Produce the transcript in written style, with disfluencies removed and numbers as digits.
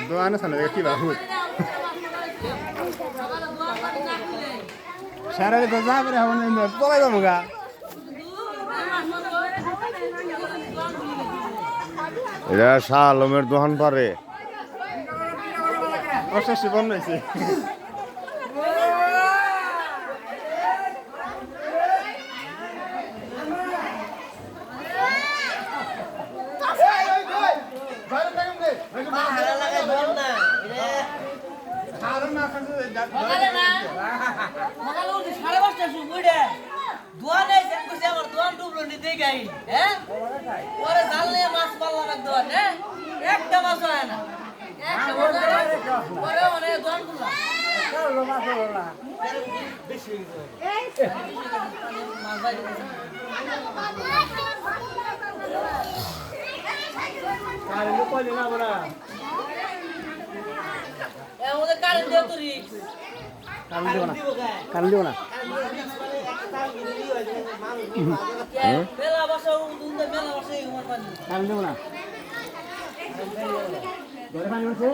দোকানে সামনে কি বাবু সারা তো যা করে হবো না পলাই যাবো গা এটা শাহ আলমের দোকান পারে অশাসী বন্ধ হয়েছে কারণ দিব না কারণ দিব না ঘরে পানি উঠছে